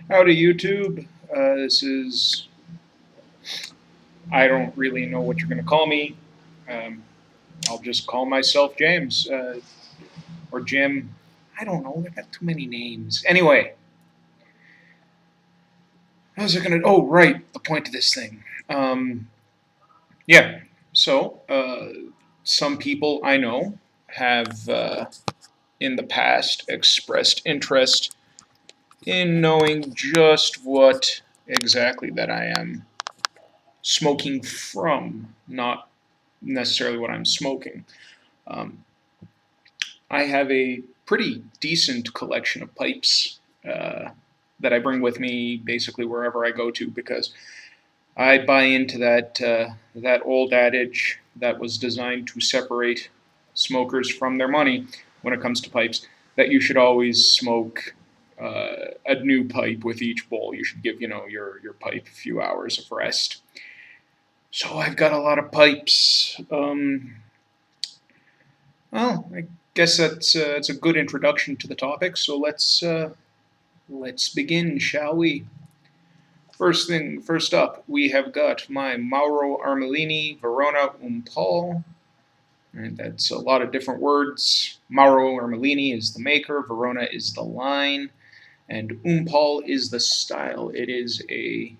Howdy, YouTube. I don't really know what you're going to call me. Um, I'll just call myself James or Jim. I don't know. I've got too many names. Anyway, how's it going to. Oh, right. The point of this thing. Yeah. So, some people I know have in the past expressed interest in knowing just what exactly that I am smoking from, not necessarily what I'm smoking. Um, I have a pretty decent collection of pipes that I bring with me basically wherever I go to because I buy into that old adage that was designed to separate smokers from their money when it comes to pipes, that you should always smoke a new pipe with each bowl. You should give your pipe a few hours of rest. So I've got a lot of pipes. Well, I guess it's a good introduction to the topic. So let's begin, shall we? First up, we have got my Mauro Armellini Verona Paul. And that's a lot of different words. Mauro Armellini is the maker, Verona is the line, and Paul is the style. It is a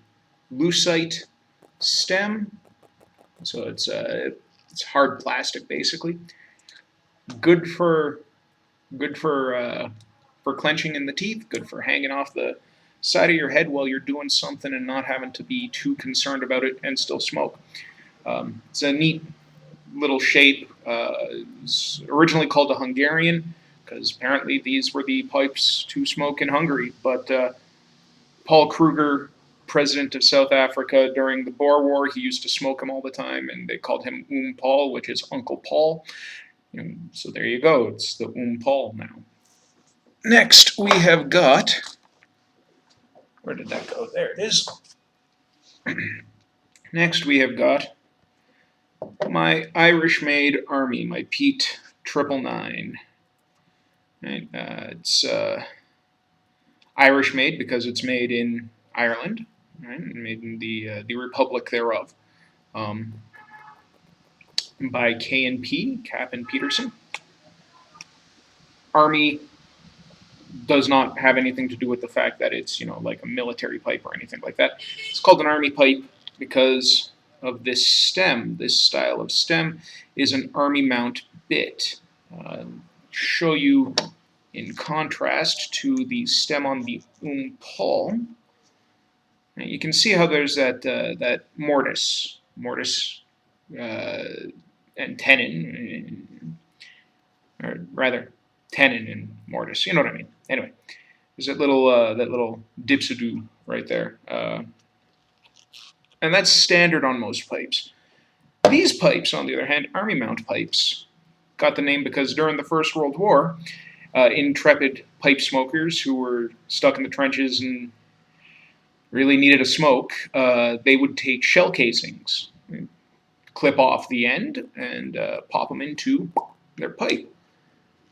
lucite stem, so it's hard plastic basically. Good for good for clenching in the teeth. Good for hanging off the side of your head while you're doing something and not having to be too concerned about it and still smoke. It's a neat little shape. It's originally called a Hungarian because apparently these were the pipes to smoke in Hungary. But Paul Kruger, president of South Africa during the Boer War, he used to smoke them all the time, and they called him Paul, which is Uncle Paul. And so there you go. It's the Paul now. Next, we have got. Where did that go? There it is. Next, we have got my Irish-made Army, my Pete 999. Right, it's Irish-made because it's made in Ireland, right? Made in the Republic thereof, by K&P, Cap and Peterson. Army does not have anything to do with the fact that it's like a military pipe or anything like that. It's called an Army pipe because of this stem. This style of stem is an Army mount bit. Show you in contrast to the stem on the Paul. You can see how there's that mortise and tenon, or rather tenon and mortise. You know what I mean. Anyway, there's that little dipsodoo right there, and that's standard on most pipes. These pipes, on the other hand, Army mount pipes, got the name because during the First World War, intrepid pipe smokers who were stuck in the trenches and really needed a smoke, they would take shell casings, clip off the end, and pop them into their pipe.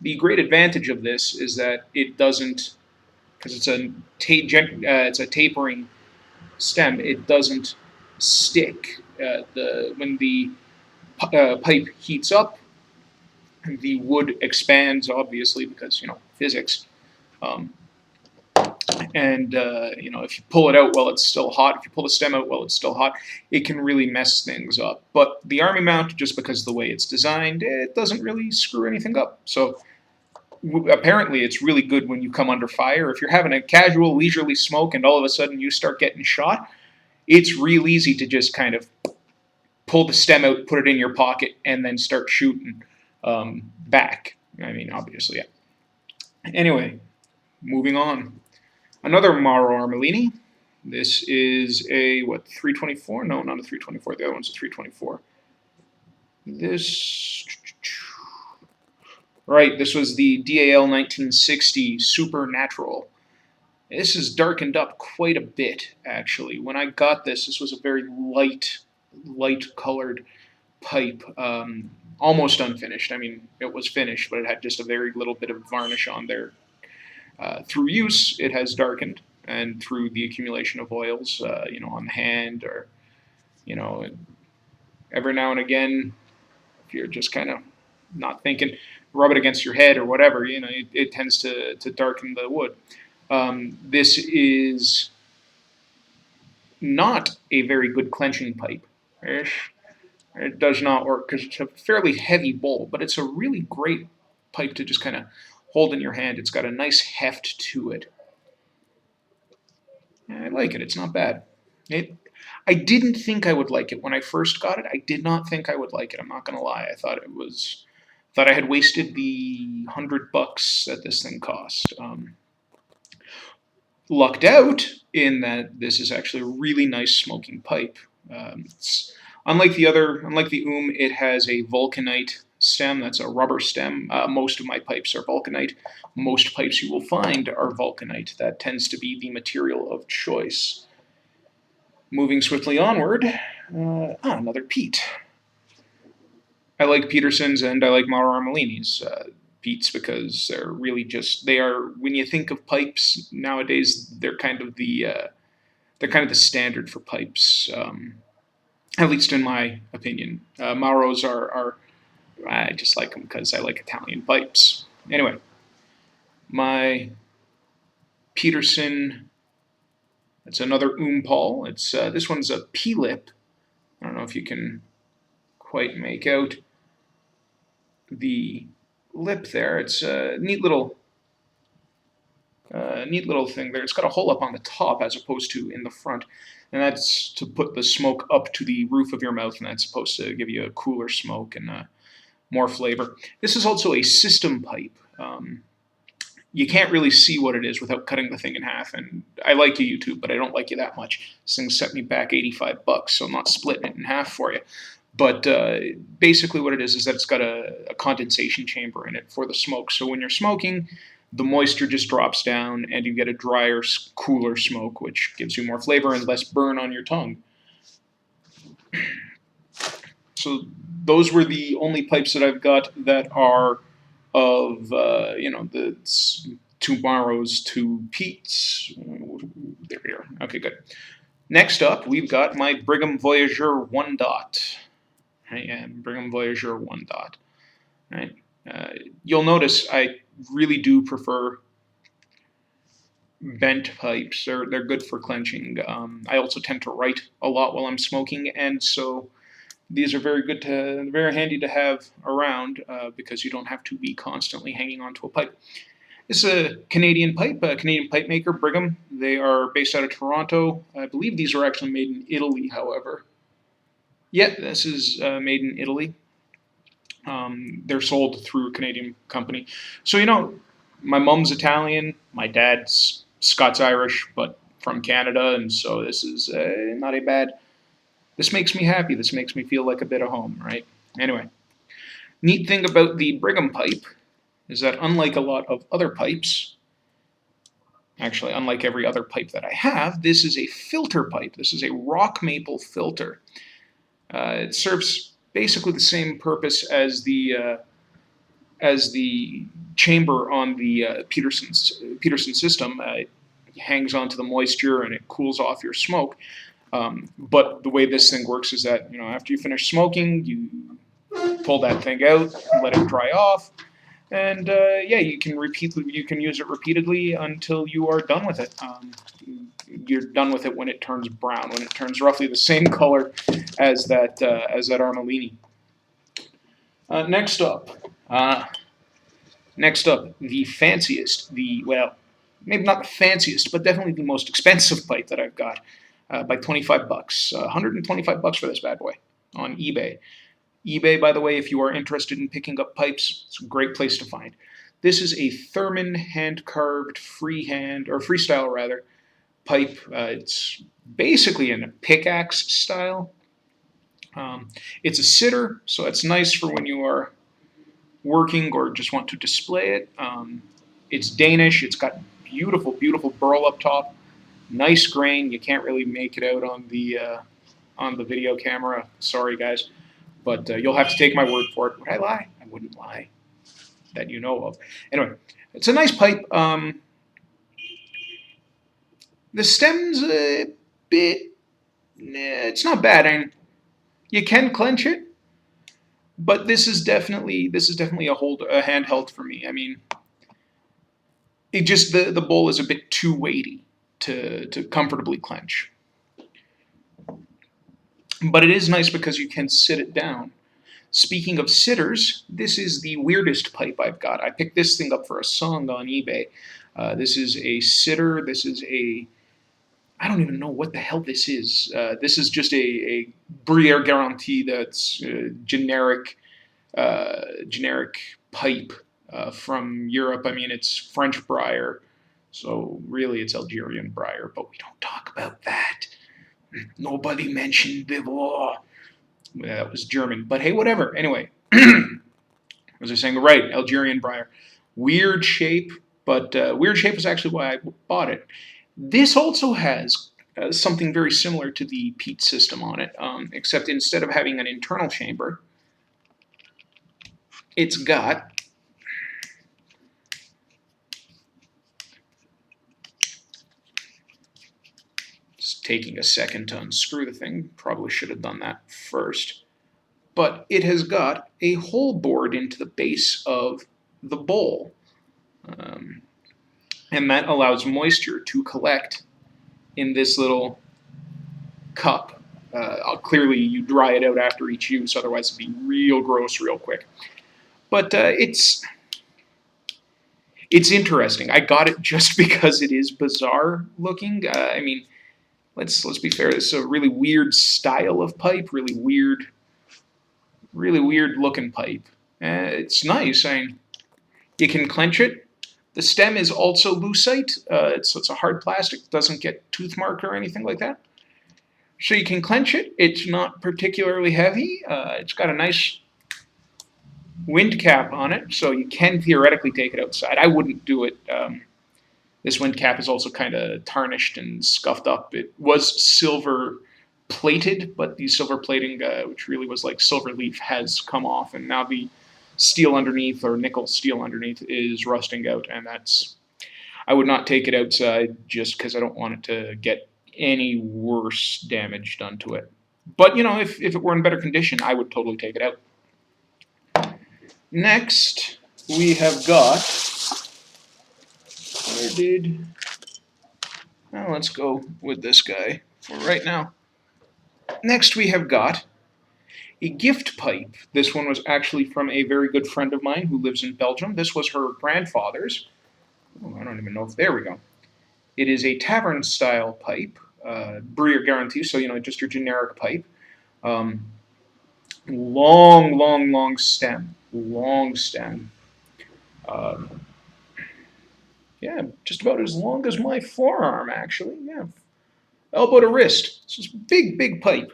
The great advantage of this is that it doesn't, because it's a tapering stem, it doesn't stick. When the pipe heats up, the wood expands, obviously, because physics. Um, and if you pull it out while it's still hot, if you pull the stem out while it's still hot, it can really mess things up. But the Army mount, just because of the way it's designed, it doesn't really screw anything up. So apparently it's really good when you come under fire. If you're having a casual, leisurely smoke and all of a sudden you start getting shot, it's real easy to just kind of pull the stem out, put it in your pocket, and then start shooting back. I mean, obviously, yeah. Anyway, moving on. Another Mauro Armellini. This is a, 324? No, not a 324. The other one's a 324. This was the DAL 1960 Supernatural. This is darkened up quite a bit, actually. When I got this was a very light-colored pipe, almost unfinished. I mean, it was finished, but it had just a very little bit of varnish on there. Through use, it has darkened. and through the accumulation of oils, on the hand, or you know, every now and again, if you're just kind of not thinking, rub it against your head or whatever. It tends to darken the wood. This is not a very good clenching pipe. It does not work because it's a fairly heavy bowl, but it's a really great pipe to just kind of hold in your hand. It's got a nice heft to it. I like it. It's not bad. I didn't think I would like it when I first got it. I did not think I would like it. I'm not gonna lie. Thought I had wasted the $100 that this thing cost. Lucked out in that this is actually a really nice smoking pipe. Unlike the it has a vulcanite stem. That's a rubber stem. Most of my pipes are vulcanite. Most pipes you will find are vulcanite. That tends to be the material of choice. Moving swiftly onward, another peat. I like Petersons and I like Mauro Armellini's peats because they are, when you think of pipes nowadays, they're kind of the standard for pipes, at least in my opinion. Mauro's are I just like them because I like Italian pipes. Anyway, my Peterson. It's another Umpal. This one's a P-lip. I don't know if you can quite make out the lip there. It's a neat little thing there. It's got a hole up on the top as opposed to in the front, and that's to put the smoke up to the roof of your mouth, and that's supposed to give you a cooler smoke and more flavor. This is also a system pipe. You can't really see what it is without cutting the thing in half, and I like you, YouTube, but I don't like you that much. This thing set me back $85, so I'm not splitting it in half for you. But basically what it is that it's got a condensation chamber in it for the smoke. So when you're smoking, the moisture just drops down, and you get a drier, cooler smoke, which gives you more flavor and less burn on your tongue. So those were the only pipes that I've got that are of the tomorrow's two Pete's. There we are. Okay, good. Next up, we've got my Brigham Voyageur 1 Dot. Brigham Voyageur 1 Dot. Right. You'll notice I really do prefer bent pipes. They're good for clenching. I also tend to write a lot while I'm smoking, and so these are very handy to have around because you don't have to be constantly hanging onto a pipe. This is a Canadian pipe maker, Brigham. They are based out of Toronto. I believe these are actually made in Italy, however. Yeah, this is made in Italy. They're sold through a Canadian company. So, my mom's Italian, my dad's Scots-Irish, but from Canada, and so this is not a bad. This makes me happy. This makes me feel like a bit of home, right? Anyway, neat thing about the Brigham pipe is that unlike a lot of other pipes, actually unlike every other pipe that I have, this is a filter pipe. This is a rock maple filter. It serves basically the same purpose as the chamber on the Peterson system. It hangs onto the moisture and it cools off your smoke. But the way this thing works is that, after you finish smoking, you pull that thing out, let it dry off, and you can use it repeatedly until you are done with it. You're done with it when it turns brown, when it turns roughly the same color as that Armellini. Next up, the fanciest, maybe not the fanciest, but definitely the most expensive pipe that I've got. By $25, $125 for this bad boy on eBay. eBay, by the way, if you are interested in picking up pipes, it's a great place to find. This is a Thurman hand-carved freestyle pipe. It's basically in a pickaxe style. It's a sitter, so it's nice for when you are working or just want to display it. It's Danish. It's got beautiful, beautiful burl up top. Nice grain. You can't really make it out on the video camera. Sorry, guys, but you'll have to take my word for it. Would I lie? I wouldn't lie. That you know of. Anyway, it's a nice pipe. The stem's a bit. It's not bad. I mean, you can clench it, but this is definitely a handheld for me. I mean, it just the bowl is a bit too weighty to comfortably clench. But it is nice because you can sit it down. Speaking of sitters, this is the weirdest pipe I've got. I picked this thing up for a song on eBay. This is a sitter. This is a I don't even know what the hell this is. This is just a Briere Garantie that's generic pipe from Europe. I mean, it's French briar, so really it's Algerian briar, but we don't talk about that. Nobody mentioned the war. That was German, but hey, whatever. Anyway, as I was saying, right, Algerian briar. Weird shape, but weird shape is actually why I bought it. This also has something very similar to the Peat system on it, except instead of having an internal chamber, it's got just taking a second to unscrew the thing. Probably should have done that first. But it has got a hole bored into the base of the bowl. And that allows moisture to collect in this little cup. Clearly, you dry it out after each use, otherwise it'd be real gross real quick. But it's interesting. I got it just because it is bizarre looking. I mean, let's be fair. This is a really weird style of pipe. Really weird looking pipe. It's nice. I mean, you can clench it. The stem is also lucite, so it's a hard plastic, doesn't get tooth marked or anything like that. So you can clench it. It's not particularly heavy. It's got a nice wind cap on it, so you can theoretically take it outside. I wouldn't do it. This wind cap is also kind of tarnished and scuffed up. It was silver plated, but the silver plating, which really was like silver leaf, has come off, and now the steel underneath, or nickel steel underneath, is rusting out, and I would not take it outside just because I don't want it to get any worse damage done to it. But you know, if it were in better condition, I would totally take it out. Next, we have got, well, let's go with this guy for right now. Next, we have got a gift pipe. This one was actually from a very good friend of mine who lives in Belgium. This was her grandfather's. Oh, I don't even know if, there we go. It is a tavern-style pipe, Briere Garantie, so, you know, just your generic pipe. Long stem. Long stem. Yeah, just about as long as my forearm, actually. Yeah, elbow to wrist. It's just big pipe.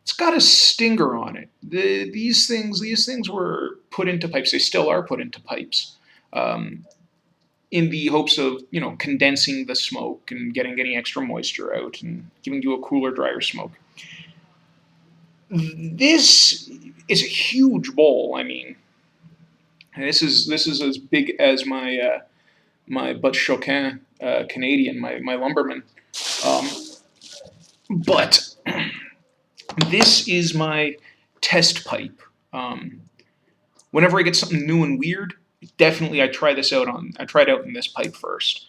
It's got a stinger on it. These things were put into pipes. They still are put into pipes, in the hopes of, you know, condensing the smoke and getting any extra moisture out and giving you a cooler, drier smoke. This is a huge bowl. I mean, this is as big as my my Butch Choquin Canadian, my lumberman. But this is my test pipe. Whenever I get something new and weird, definitely I try it out in this pipe first.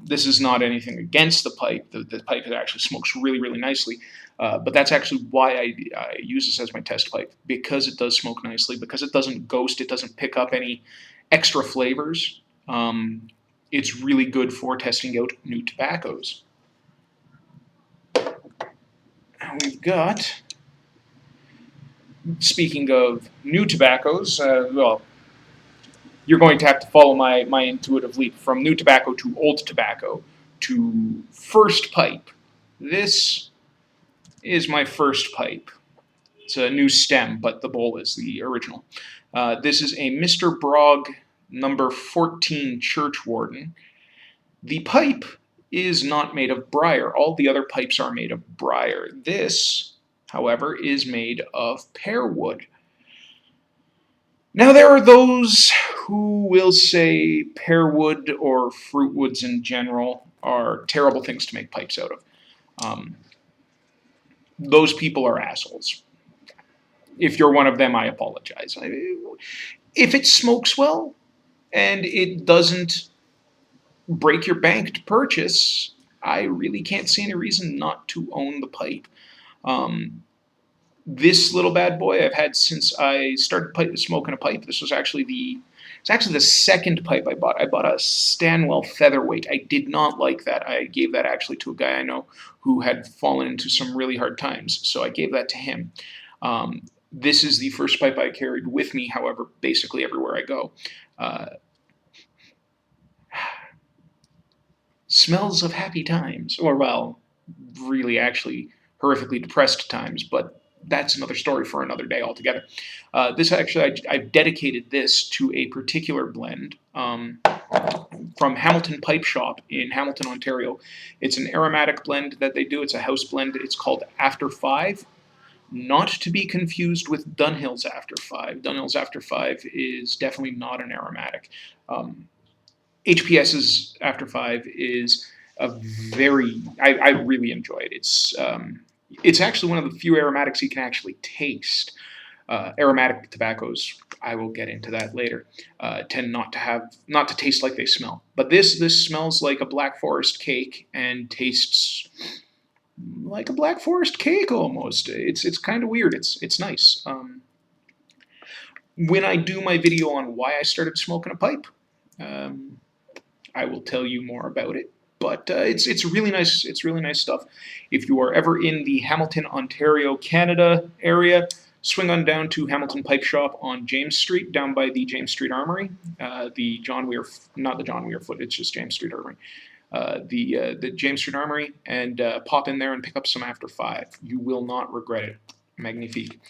This is not anything against the pipe. The pipe actually smokes really nicely. But that's actually why I use this as my test pipe, because it does smoke nicely, because it doesn't ghost, it doesn't pick up any extra flavors. It's really good for testing out new tobaccos. We've got, speaking of new tobaccos, well, you're going to have to follow my intuitive leap from new tobacco to old tobacco to first pipe. This is my first pipe. It's a new stem, but the bowl is the original. This is a Mr. Brogg number 14 Churchwarden. The pipe is not made of briar. All the other pipes are made of briar. This, however, is made of pear wood. Now, there are those who will say pear wood or fruit woods in general are terrible things to make pipes out of. Those people are assholes. If you're one of them, I apologize. If it smokes well and it doesn't break your bank to purchase, I really can't see any reason not to own the pipe. This little bad boy I've had since I started smoking a pipe. This was actually the second pipe I bought. I bought a Stanwell Featherweight. I did not like that. I gave that actually to a guy I know who had fallen into some really hard times, so I gave that to him. This is the first pipe I carried with me, however, basically everywhere I go. Smells of happy times, or well, really actually horrifically depressed times, but that's another story for another day altogether. This actually, I've dedicated this to a particular blend from Hamilton Pipe Shop in Hamilton, Ontario. It's an aromatic blend that they do. It's a house blend. It's called After 5. Not to be confused with Dunhill's After 5. Dunhill's After 5 is definitely not an aromatic. HPS's After 5 is a very, I really enjoy it. It's actually one of the few aromatics you can actually taste. Aromatic tobaccos, I will get into that later, tend not to taste like they smell. But this smells like a Black Forest cake and tastes like a Black Forest cake almost. It's kind of weird. It's nice. When I do my video on why I started smoking a pipe, I will tell you more about it. But it's really nice. It's really nice stuff. If you are ever in the Hamilton, Ontario, Canada area, swing on down to Hamilton Pipe Shop on James Street, down by the James Street Armory. Not the John Weir Foot. It's just James Street Armory. The James Street Armory, and pop in there and pick up some After 5. You will not regret it. Magnifique.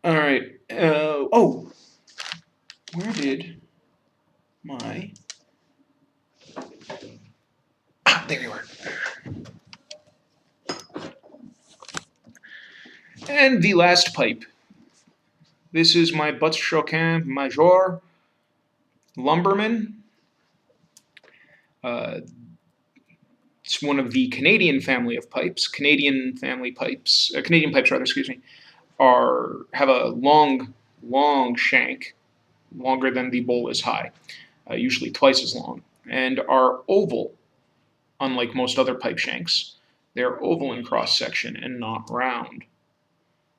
All right. Oh, where did my... there you are. And the last pipe. This is my Butts Choquin Major Lumberman. It's one of the Canadian family of pipes. Canadian pipes, excuse me, have a long shank, longer than the bowl is high, usually twice as long, and are oval, unlike most other pipe shanks. They're oval in cross section and not round.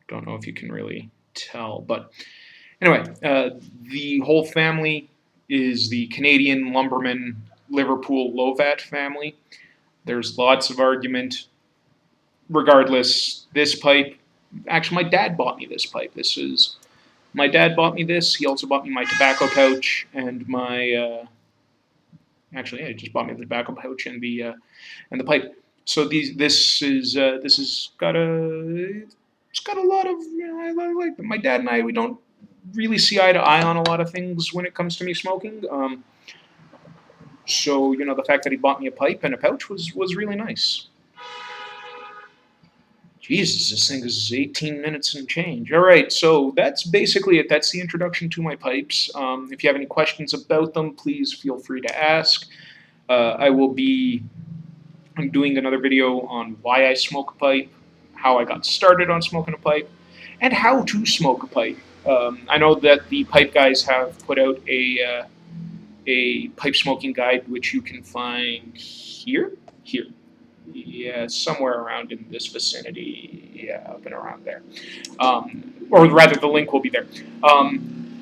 Don't know if you can really tell, but anyway, the whole family is the Canadian Lumberman Liverpool Lovat family. There's lots of argument. Regardless, this pipe, actually my dad bought me this pipe. My dad bought me this. He also bought me my tobacco pouch and my, he just bought me the tobacco pouch and the pipe. So this has got a lot of, I like my dad and I, we don't really see eye to eye on a lot of things when it comes to me smoking. So, the fact that he bought me a pipe and a pouch was really nice. Jesus, this thing is 18 minutes and change. All right, so that's basically it. That's the introduction to my pipes. If you have any questions about them, please feel free to ask. I'm doing another video on why I smoke a pipe, how I got started on smoking a pipe, and how to smoke a pipe. I know that the pipe guys have put out a pipe smoking guide, which you can find here. Yeah, somewhere around in this vicinity. Yeah, up and around there. Or rather, the link will be there.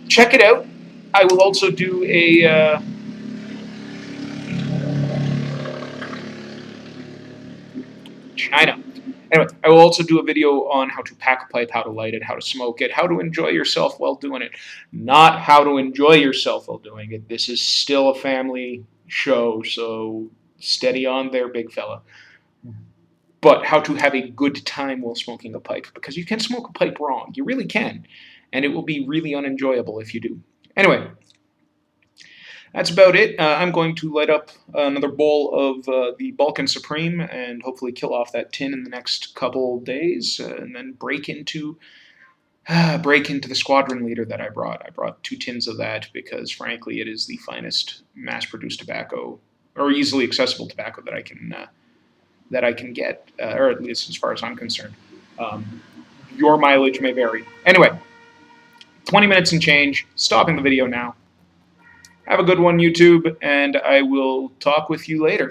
Check it out. I will also do a... China. Anyway, I will also do a video on how to pack a pipe, how to light it, how to smoke it, how to enjoy yourself while doing it. Not how to enjoy yourself while doing it. This is still a family show, so steady on there, big fella. But how to have a good time while smoking a pipe, because you can smoke a pipe wrong. You really can, and it will be really unenjoyable if you do. Anyway, that's about it. I'm going to light up another bowl of the Balkan Supreme and hopefully kill off that tin in the next couple days and then break into break into the Squadron Leader that I brought. I brought 2 tins of that because, frankly, it is the finest mass-produced tobacco or easily accessible tobacco that I can get, or at least as far as I'm concerned. Your mileage may vary. Anyway, 20 minutes and change. Stopping the video now. Have a good one, YouTube, and I will talk with you later.